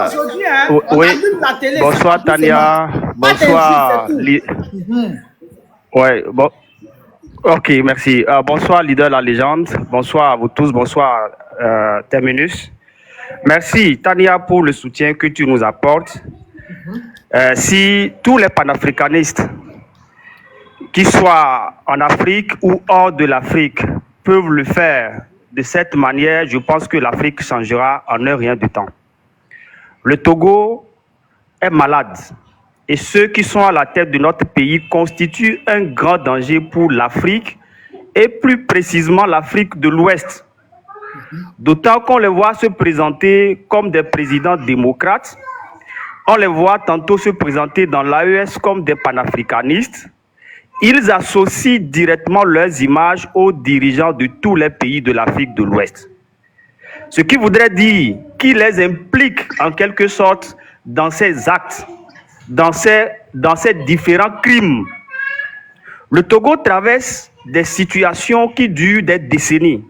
aujourd'hui, hein, on oui, allume la télé. bonsoir Tania, bonsoir. Ouais, bon. Ok, merci. Bonsoir, leader de la légende. Bonsoir à vous tous. Bonsoir, Terminus. Merci, Tania, pour le soutien que tu nous apportes. Si tous les panafricanistes, qu'ils soient en Afrique ou hors de l'Afrique, peuvent le faire de cette manière, je pense que l'Afrique changera en un rien de temps. Le Togo est malade. Et ceux qui sont à la tête de notre pays constituent un grand danger pour l'Afrique et plus précisément l'Afrique de l'Ouest. D'autant qu'on les voit se présenter comme des présidents démocrates, on les voit tantôt se présenter dans l'AES comme des panafricanistes. Ils associent directement leurs images aux dirigeants de tous les pays de l'Afrique de l'Ouest. Ce qui voudrait dire qu'ils les impliquent en quelque sorte dans ces actes, dans ces différents crimes. Le Togo traverse des situations qui durent des décennies.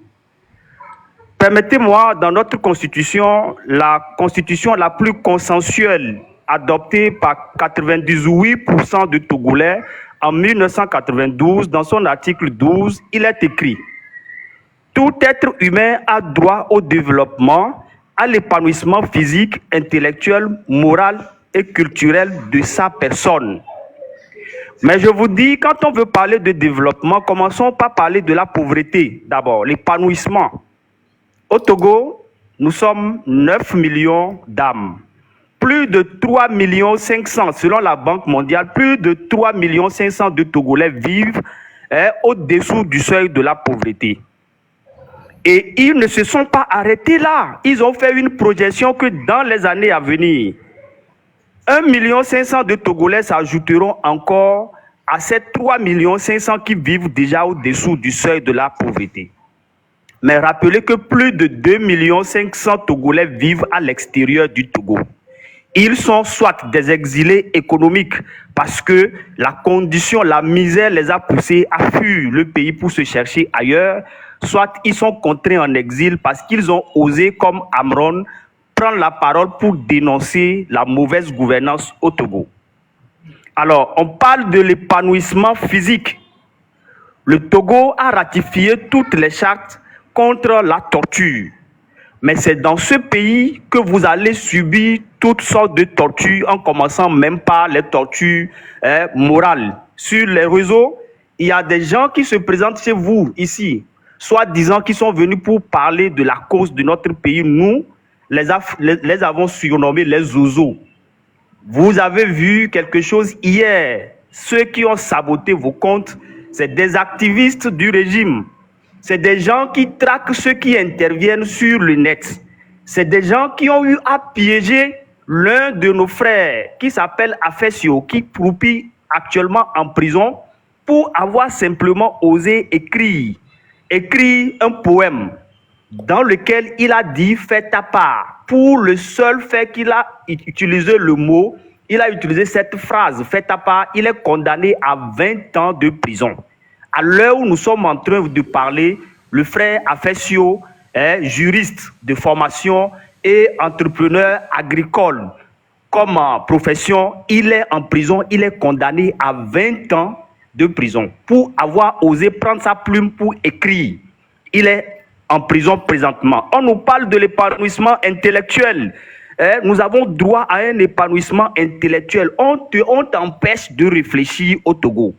Permettez-moi, dans notre constitution, la constitution la plus consensuelle, adoptée par 98% de Togolais en 1992, dans son article 12, il est écrit « Tout être humain a droit au développement, à l'épanouissement physique, intellectuel, moral et culturel de sa personne. » Mais je vous dis, quand on veut parler de développement, commençons par parler de la pauvreté d'abord, l'épanouissement. Au Togo, nous sommes 9 millions d'âmes. Plus de 3 500 000, selon la Banque mondiale, plus de 3 500 000 de Togolais vivent au-dessous du seuil de la pauvreté. Et ils ne se sont pas arrêtés là. Ils ont fait une projection que dans les années à venir, 1 500 000 de Togolais s'ajouteront encore à ces 3 500 000 qui vivent déjà au-dessous du seuil de la pauvreté. Mais rappelez que plus de 2 500 000 Togolais vivent à l'extérieur du Togo. Ils sont soit des exilés économiques parce que la condition, la misère les a poussés à fuir le pays pour se chercher ailleurs, soit ils sont contraints en exil parce qu'ils ont osé, comme Amron, prendre la parole pour dénoncer la mauvaise gouvernance au Togo. Alors, on parle de l'épanouissement physique. Le Togo a ratifié toutes les chartes contre la torture. Mais c'est dans ce pays que vous allez subir toutes sortes de tortures, en commençant même par les tortures morales. Sur les réseaux, il y a des gens qui se présentent chez vous, ici, soit disant qu'ils sont venus pour parler de la cause de notre pays. Nous, les avons surnommés les zozos. Vous avez vu quelque chose hier. Ceux qui ont saboté vos comptes, c'est des activistes du régime. C'est des gens qui traquent ceux qui interviennent sur le net. C'est des gens qui ont eu à piéger l'un de nos frères qui s'appelle Afesio, qui croupit actuellement en prison pour avoir simplement osé écrire un poème dans lequel il a dit « fais ta part ». Pour le seul fait qu'il a utilisé le mot, il a utilisé cette phrase « fais ta part », il est condamné à 20 ans de prison. À l'heure où nous sommes en train de parler, le frère Afesio est juriste de formation et entrepreneur agricole. Comme profession, il est en prison, il est condamné à 20 ans de prison pour avoir osé prendre sa plume pour écrire. Il est en prison présentement. On nous parle de l'épanouissement intellectuel. Nous avons droit à un épanouissement intellectuel. On t'empêche de réfléchir au Togo.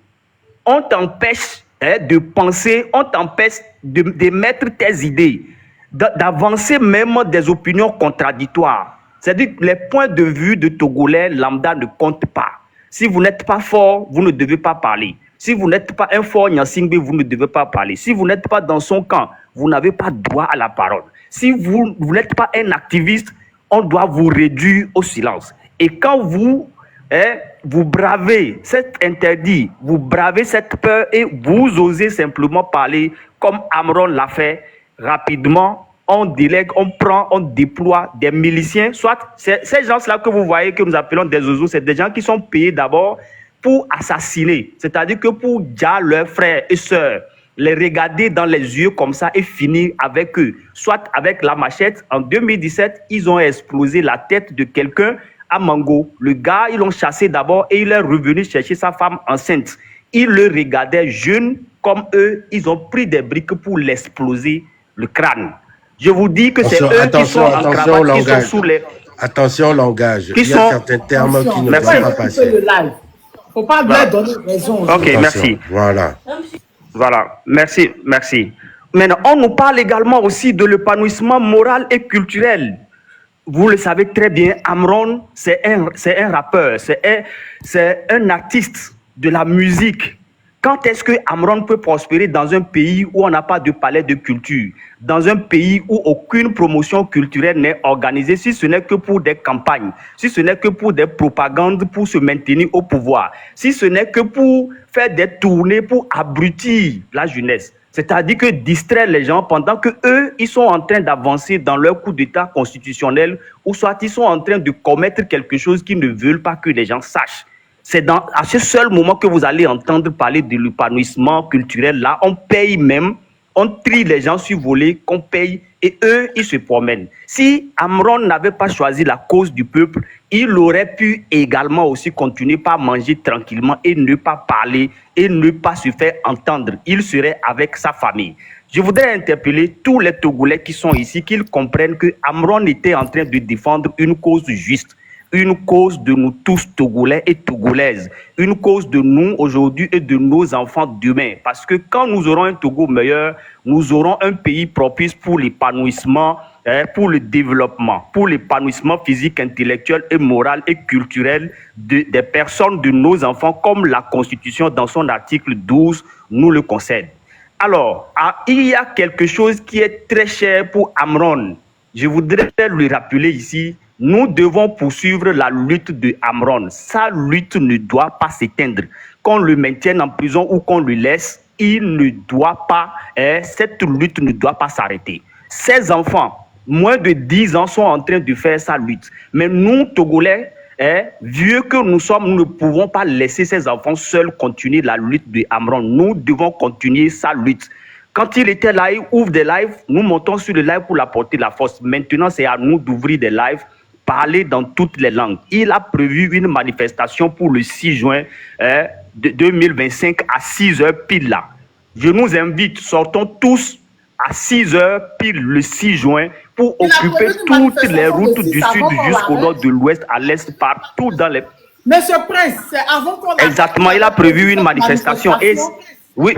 On t'empêche de penser, on t'empêche d'émettre tes idées, d'avancer même des opinions contradictoires. C'est-à-dire que les points de vue de Togolais lambda ne comptent pas. Si vous n'êtes pas fort, vous ne devez pas parler. Si vous n'êtes pas un fort Nyansingbe, vous ne devez pas parler. Si vous n'êtes pas dans son camp, vous n'avez pas droit à la parole. Si vous n'êtes pas un activiste, on doit vous réduire au silence. Et quand vous bravez cet interdit, vous bravez cette peur et vous osez simplement parler comme Amron l'a fait rapidement, on délègue, on prend, on déploie des miliciens, soit ces gens-là que vous voyez que nous appelons des oiseaux, c'est des gens qui sont payés d'abord pour assassiner, c'est-à-dire que pour dire leurs frères et sœurs les regarder dans les yeux comme ça et finir avec eux. Soit avec la machette. En 2017, ils ont explosé la tête de quelqu'un à Mango. Le gars, ils l'ont chassé d'abord et il est revenu chercher sa femme enceinte. Ils le regardaient jeune comme eux. Ils ont pris des briques pour l'exploser le crâne. Je vous dis que c'est eux qui sont en cravate, qui sont sous les... Attention au langage. Il y a certains termes qui ne doivent pas passer. Il ne faut pas leur donner raison. Ok, Attention. merci. Voilà. Voilà, merci, merci. Maintenant, on nous parle également aussi de l'épanouissement moral et culturel. Vous le savez très bien, Amron, c'est un rappeur, c'est un artiste de la musique. Quand est-ce que Amron peut prospérer dans un pays où on n'a pas de palais de culture, dans un pays où aucune promotion culturelle n'est organisée, si ce n'est que pour des campagnes, si ce n'est que pour des propagandes pour se maintenir au pouvoir, si ce n'est que pour faire des tournées pour abrutir la jeunesse? C'est-à-dire que distraire les gens pendant que eux, ils sont en train d'avancer dans leur coup d'État constitutionnel ou soit ils sont en train de commettre quelque chose qu'ils ne veulent pas que les gens sachent. C'est à ce seul moment que vous allez entendre parler de l'épanouissement culturel. Là, on paye même, on trie les gens sur voler, qu'on paye, et eux, ils se promènent. Si Amron n'avait pas choisi la cause du peuple, il aurait pu également aussi continuer par manger tranquillement et ne pas parler et ne pas se faire entendre. Il serait avec sa famille. Je voudrais interpeller tous les Togolais qui sont ici, qu'ils comprennent que Amron était en train de défendre une cause juste. Une cause de nous tous Togolais et Togolaises, une cause de nous aujourd'hui et de nos enfants demain. Parce que quand nous aurons un Togo meilleur, nous aurons un pays propice pour l'épanouissement, pour le développement, pour l'épanouissement physique, intellectuel et moral et culturel des personnes, de nos enfants, comme la Constitution dans son article 12 nous le concède. Alors, il y a quelque chose qui est très cher pour Amron. Je voudrais lui rappeler ici. Nous devons poursuivre la lutte de Amron. Sa lutte ne doit pas s'éteindre. Qu'on le maintienne en prison ou qu'on le laisse, il ne doit pas, cette lutte ne doit pas s'arrêter. Ses enfants, moins de 10 ans, sont en train de faire sa lutte. Mais nous, Togolais, vieux que nous sommes, nous ne pouvons pas laisser ces enfants seuls continuer la lutte de Amron. Nous devons continuer sa lutte. Quand il était là, il ouvre des lives, nous montons sur le live pour apporter la force. Maintenant, c'est à nous d'ouvrir des lives, parler dans toutes les langues. Il a prévu une manifestation pour le 6 juin 2025 à 6 h pile là. Je nous invite, sortons tous à 6 h pile le 6 juin pour occuper toutes les routes du sud jusqu'au nord, de l'ouest, à l'est, partout dans les... Monsieur Prince, c'est avant qu'on... Exactement, il a prévu une manifestation. Et... Oui.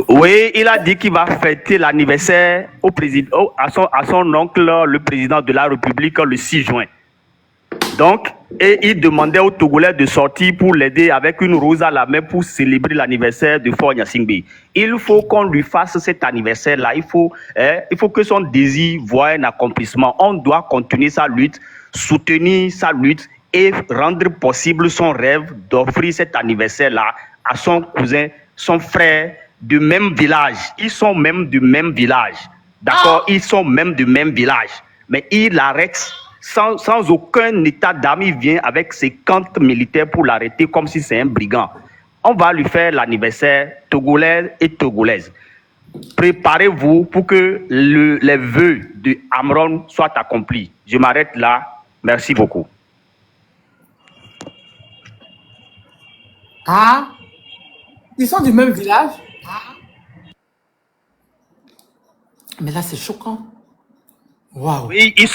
Oui, il a dit qu'il va fêter l'anniversaire au président, à son oncle, le président de la République, le 6 juin. Donc, et il demandait aux Togolais de sortir pour l'aider avec une rose à la main pour célébrer l'anniversaire de Faure Gnassingbé. Il faut qu'on lui fasse cet anniversaire-là. Il faut que son désir voie un accomplissement. On doit continuer sa lutte, soutenir sa lutte et rendre possible son rêve d'offrir cet anniversaire-là à son cousin, son frère du même village. Ils sont même du même village. D'accord? Ils sont même du même village. Mais il arrête sans aucun état d'âme. Il vient avec ses camps militaires pour l'arrêter comme si c'est un brigand. On va lui faire l'anniversaire, Togolais et Togolaises. Préparez-vous pour que les vœux de Amron soient accomplis. Je m'arrête là. Merci beaucoup. Ah, ils sont du même village. Mais là, c'est choquant. Waouh. Oui, ils